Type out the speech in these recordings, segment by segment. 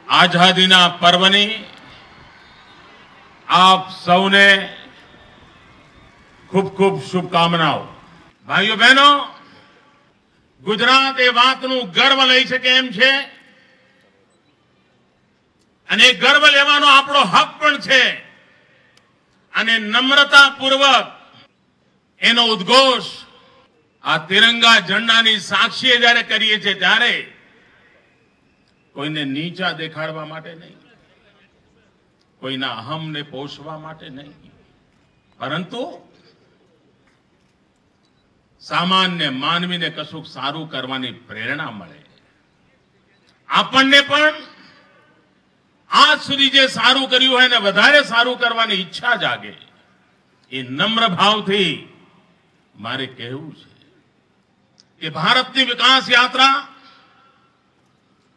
આઝાદીના પર્વની આપ સૌને ખૂબ ખૂબ શુભકામનાઓ। ભાઈઓ બહેનો, ગુજરાત એ વાતનું ગર્વ લઈ શકે એમ છે અને ગર્વ લેવાનો આપણો હક પણ છે અને નમ્રતાપૂર્વક એનો ઉદ્ઘોષ આ તિરંગા ઝંડાની સાક્ષીએ જ્યારે કરીએ છીએ ત્યારે કોઈને નીચા દેખાડવા માટે નહીં, કોઈના અહમને પોષવા માટે નહીં, પરંતુ સામાન્ય માનવીને કશુંક સારું કરવાની પ્રેરણા મળે। આપણને પણ આજ સુધી જે સારું કર્યું હોય એને વધારે સારું કરવાની ઈચ્છા જાગે। એ નમ્ર ભાવથી મારે કહેવું છે કે ભારતની વિકાસ યાત્રા,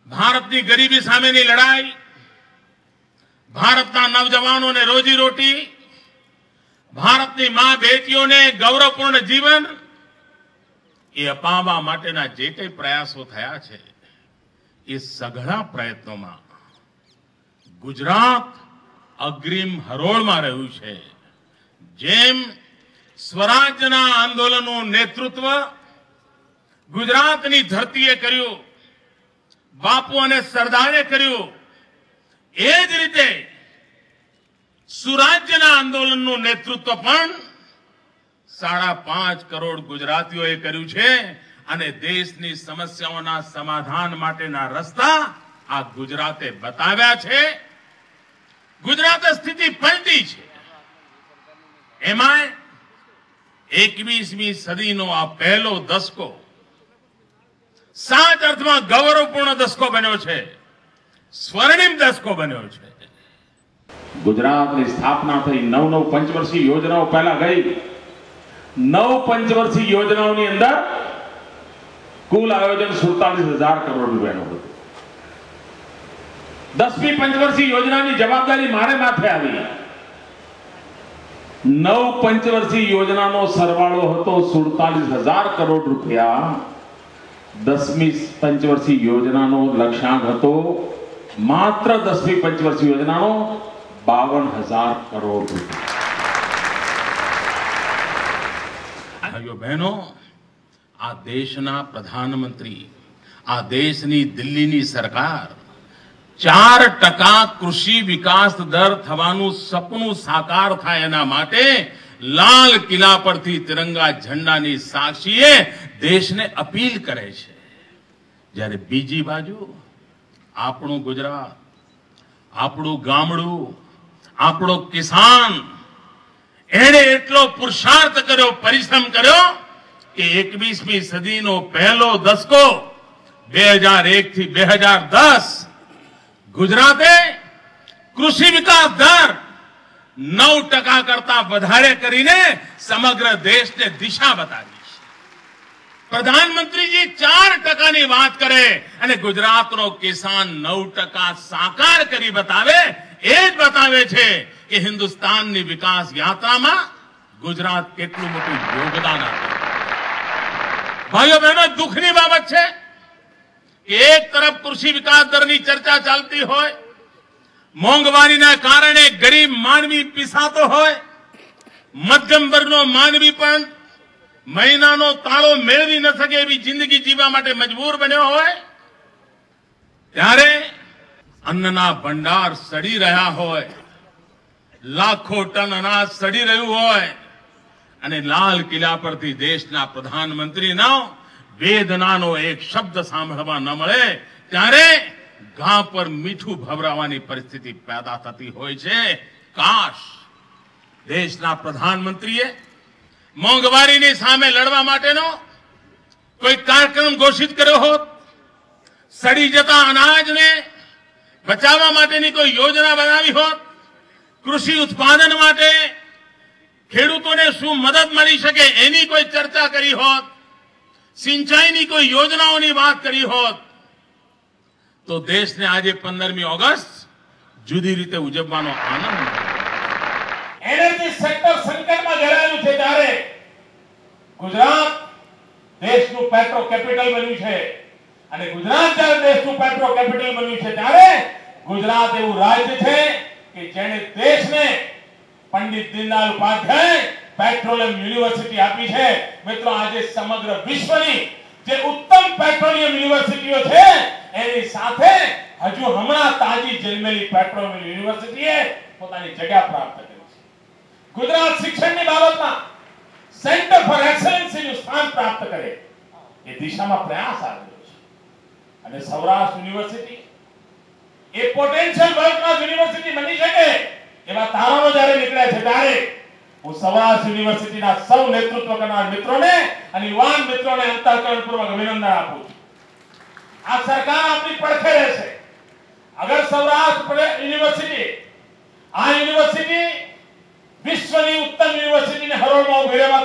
ભારતની ગરીબી સામેની લડાઈ, ભારતના નવજવાનોને રોજીરોટી, ભારતની મા બેટીઓને ગૌરવપૂર્ણ જીવન એ અપાવવા માટેના જે કંઈ પ્રયાસો થયા છે એ સઘળા પ્રયત્નોમાં ગુજરાત અગ્રીમ હરોળમાં રહ્યું છે। જેમ સ્વરાજ્યના આંદોલનનું નેતૃત્વ ગુજરાતની ધરતીએ કર્યું, બાપુ અને સરદારે કર્યું, એ જ રીતે સુરાજ્યના આંદોલનનું નેતૃત્વ પણ 5.5 કરોડ ગુજરાતીઓએ કર્યું છે અને દેશની સમસ્યાઓના સમાધાન માટેના રસ્તા આ ગુજરાતે બતાવ્યા છે। ગુજરાતે સ્થિતિ પલટી છે। એમાં 21મી સદીનો આ પહેલો દશકો સાચ અર્થમાં ગૌરવપૂર્ણ દશકો બન્યો છે, સ્વર્ણિમ દશકો બન્યો છે। ગુજરાતની સ્થાપના થઈ 9 પંચવર્ષીય યોજનાઓ પહેલા ગઈ। 9 પંચવર્ષીય યોજનાઓની અંદર કુલ આયોજન 47,000 કરોડ રૂપિયાનું હતું। 10મી પંચવર્ષીય યોજનાની જવાબદારી મારે માથે આવી। 9 પંચવર્ષીય યોજનાનો સરવાળો હતો 47,000 કરોડ રૂપિયા। 10મી પંચવર્ષીય યોજનાનો લક્ષ્યાંક હતો માત્ર 10મી પંચવર્ષીય યોજનાનો 52,000 કરોડ રૂપિયા। ભાઈઓ બહેનો, આ દેશના પ્રધાનમંત્રી, આ દેશની દિલ્હીની સરકાર 4% કૃષિ વિકાસ દર થવાનું સપનું સાકાર થાય એના માટે લાલ કિલ્લા પરથી તિરંગા ઝંડાની સાક્ષીએ દેશને અપીલ કરે છે। જ્યારે બીજી બાજુ આપણું ગુજરાત, આપણું ગામડું, આપણો કિસાન એણે એટલો પુરુષાર્થ કર્યો, પરિશ્રમ કર્યો કે 21મી સદીનો પહેલો દશકો 2001 થી 2010 ગુજરાતે કૃષિ વિકાસ દર 9% કરતા વધારે કરીને સમગ્ર દેશને દિશા બતાવી છે। પ્રધાનમંત્રીજી 4%ની વાત કરે અને ગુજરાતનો કિસાન 9% સાકાર કરી બતાવે, એ જ બતાવે છે કે હિન્દુસ્તાનની વિકાસ યાત્રામાં ગુજરાત કેટલું મોટું યોગદાન આપે। ભાઈઓ બહેનો, દુઃખની બાબત છે કે એક તરફ કૃષિ વિકાસ દરની ચર્ચા ચાલતી હોય, મોંઘવારીના કારણે ગરીબ માનવી પીસાતો હોય, મધ્યમ વર્ગનો માનવી પણ મહિનાનો તાળો મેળવી ન શકે એવી જિંદગી જીવવા માટે મજબૂર બન્યો હોય, ત્યારે અન્નના ભંડાર સડી રહ્યા હોય, લાખો ટન અનાજ સડી રહ્યું હોય અને લાલ કિલ્લા પરથી દેશના પ્રધાનમંત્રીનો વેદનાનો એક શબ્દ સાંભળવા ન મળે ત્યારે ઘા પર મીઠું ભભરાવાની પરિસ્થિતિ પેદા થતી હોય છે। કાશ દેશના પ્રધાનમંત્રીએ મોંઘવારીની સામે લડવા માટેનો કોઈ કાર્યક્રમ ઘોષિત કર્યો હોત, સડી જતા અનાજને બચાવવા માટેની કોઈ યોજના બનાવી હોત, કૃષિ ઉત્પાદન માટે ખેડૂતોને શું મદદ મળી શકે એની કોઈ ચર્ચા કરી હોત, સિંચાઈની કોઈ યોજનાઓની વાત કરી હોત, તો દેશને આજે 15મી ઓગસ્ટ જુદી રીતે ઉજવવાનો આનંદ મળે। એનર્જી સેક્ટર સંકટમાં ઘેરાયેલું છે ત્યારે ગુજરાત દેશનું પેટ્રો કેપિટલ બન્યું છે અને ગુજરાત જ્યારે દેશનું પેટ્રો કેપિટલ બન્યું છે ત્યારે ગુજરાત એવું રાજ્ય છે કે જેણે દેશને પંડિત દીનદયાળ ઉપાધ્યાય પેટ્રોલિયમ યુનિવર્સિટી આપી છે। મિત્રો આજે સમગ્ર વિશ્વની જે ઉત્તમ પેટ્રોલિયમ યુનિવર્સિટીઓ છે એની સાથે હજુ હમણાં તાજી જન્મેલી પેટ્રોલિયમ યુનિવર્સિટીએ પોતાની જગ્યા પ્રાપ્ત કરી છે। ગુજરાત શિક્ષણની બાબતમાં સેન્ટર ફોર એક્સેલન્સનું સ્થાન પ્રાપ્ત કરે એ દિશામાં પ્રયાસ આવી રહ્યો છે અને સૌરાષ્ટ્ર યુનિવર્સિટી એ પોટેન્શિયલ વર્લ્ડ ક્લાસ યુનિવર્સિટી બની શકે એવા તારણો જ્યારે નીકળ્યા છે ત્યારે હું સૌરાષ્ટ્ર યુનિવર્સિટીના સૌ નેતૃત્વ કરનાર મિત્રોને અને યુવાન મિત્રોને અંતઃકરણપૂર્વક અભિનંદન આપું છું। આ સરકાર આપણી પડખે રહેશે। અગર સૌરાષ્ટ્ર યુનિવર્સિટી આ યુનિવર્સિટી વિશ્વની ઉત્તમ યુનિવર્સિટીને હરોળમાં ઉભી રહેવા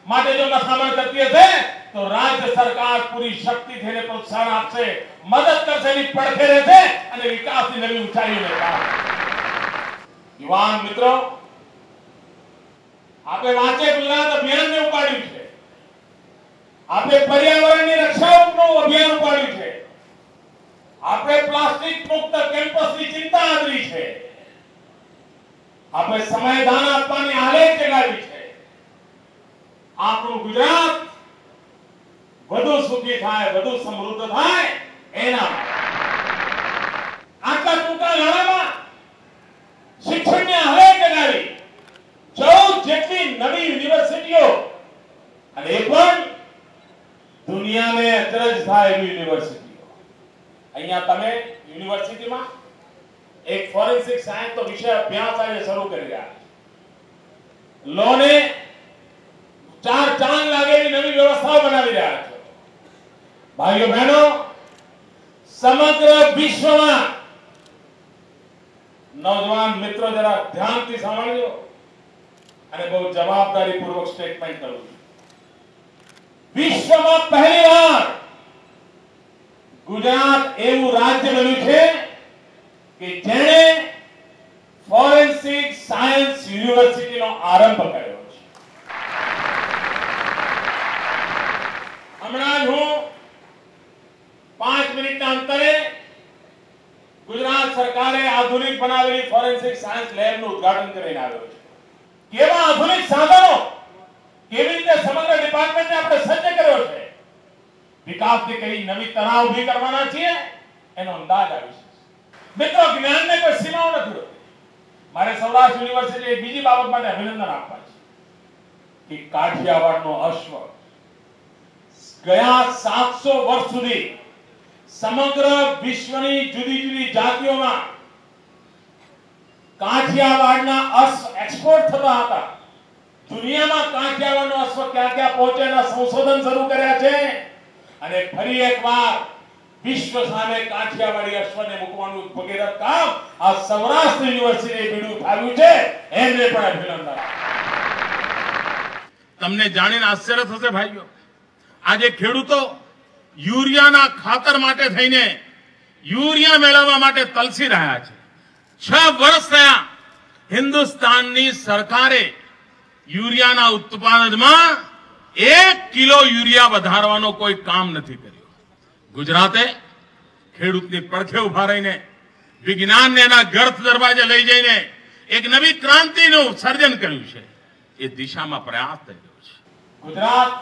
માટે જો મથામણ કરતી હશે તો રાજ્ય સરકાર પૂરી શક્તિથી એને પ્રોત્સાહન આપશે, મદદ કરશે, એની પડખે રહેશે અને વિકાસની નવી ઊંચાઈઓને પામશે। યુવાન મિત્રો, આપણે વાંચે ગુજરાત અભિયાનને ઉપાડ્યું છે, આપણે પર્યાવરણની રક્ષાનું અભિયાન ઉપાડ્યું છે, આપણે પ્લાસ્ટિક મુક્ત કેમ્પસની ચિંતા આદરી છે, આપણે સમયદાન આપવાની આલેખ જગાવી છે। આપણું ગુજરાત વધુ સુખી થાય, વધુ સમૃદ્ધ થાય એના આટલા ટૂંકા ગાળામાં શિક્ષણની આલેખ જગાવી 14 જેટલી નવી યુનિવર્સિટીઓ અને એ પણ દુનિયાને અચરજ થાય એવી યુનિવર્સિટીઓ। અહીંયા તમે યુનિવર્સિટીમાં એક ફોરેન્સિક સાયન્સ તો વિષય અભ્યાસ આજે શરૂ કરી રહ્યા છે। લોને 4 ચાંદ લાગે એવી નવી વ્યવસ્થાઓ બનાવી રહ્યા છે। ભાઈઓ બહેનો, સમગ્ર વિશ્વમાં નौजवान મિત્રો જરા ધ્યાનથી સાંભળજો અને બહુ જવાબદારીપૂર્વક સ્ટેટમેન્ટ કરું છું। વિશ્વમાં પહેલીવાર ગુજરાત એવું રાજ્ય બન્યું છે કે જેણે ફોરેન્સિક સાયન્સ યુનિવર્સિટીનો આરંભ કર્યો છે। હમણાં હું 5 મિનિટના અંતરે ગુજરાત સરકારે આધુનિક બનાવેલી ફોરેન્સિક સાયન્સ લેબનું ઉદ્ઘાટન કરીને આવ્યો છે। કેવા આધુનિક સાધનો, કેવી રીતે સમગ્ર ડિપાર્ટમેન્ટને આપણે સજ્જ કર્યો છે, વિકાસની કઈ નવી તરાહ ઊભી કરવાના છીએ એનો અંદાજ આવી છે। મિત્રો, જ્ઞાનને કોઈ સીમાઓ નથી હોતી। મારે સૌરાષ્ટ્ર યુનિવર્સિટી એક બીજી બાબત માટે અભિનંદન આપવા છે કે કાઠિયાવાડનો અશ્વ ગયા 700 વર્ષ સુધી સમગ્ર વિશ્વની જુદી જુદી જાતિઓમાં કાઠિયાવાડના અશ્વ એક્સપોર્ટ થતા હતા। દુનિયામાં કાઠિયાવાડનો અશ્વ ક્યાં ક્યાં પહોંચે એના સંશોધન શરૂ કર્યા છે અને ફરી એકવાર વિશ્વ સામે કાઠિયાવાડી અશ્વને મૂકવાનું ભગીરથ કામ આ સૌરાષ્ટ્ર યુનિવર્સિટીએ બીડું ઉઠાવ્યું છે। એમને પણ અભિનંદન। તમને જાણીને આશ્ચર્ય થશે ભાઈઓ, આજે ખેડૂતો યુરિયાના ખાતર માટે થઈને યુરિયા મેળવવા માટે તલસી રહ્યા છે। 6 વર્ષ થયા હિન્દુસ્તાનની સરકારે યુરિયાના ઉત્પાદનમાં 1 કિલો યુરિયા વધારવાનો કોઈ કામ નથી કર્યું। ગુજરાતે ખેડૂતની પડખે ઉભા રહીને વિજ્ઞાનને એના ગર્થ દરવાજે લઈ જઈને એક નવી ક્રાંતિનું સર્જન કર્યું છે। એ દિશામાં પ્રયાસ થઈ રહ્યો છે। ગુજરાત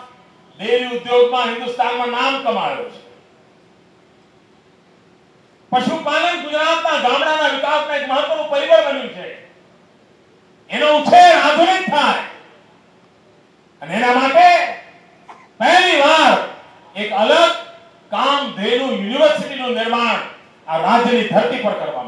ડેરી ઉદ્યોગમાં હિન્દુસ્તાનમાં નામ કમાયો છે। પશુપાલન ગુજરાતના ગામડાના વિકાસમાં એક મહત્વનું પરિબળ બન્યું છે। એનો ઉછેર આધુનિક થાય અને એના માટે પહેલીવાર એક અલગ કામધેનુ યુનિવર્સિટીનું નિર્માણ આ રાજ્યની ધરતી પર કરવામાં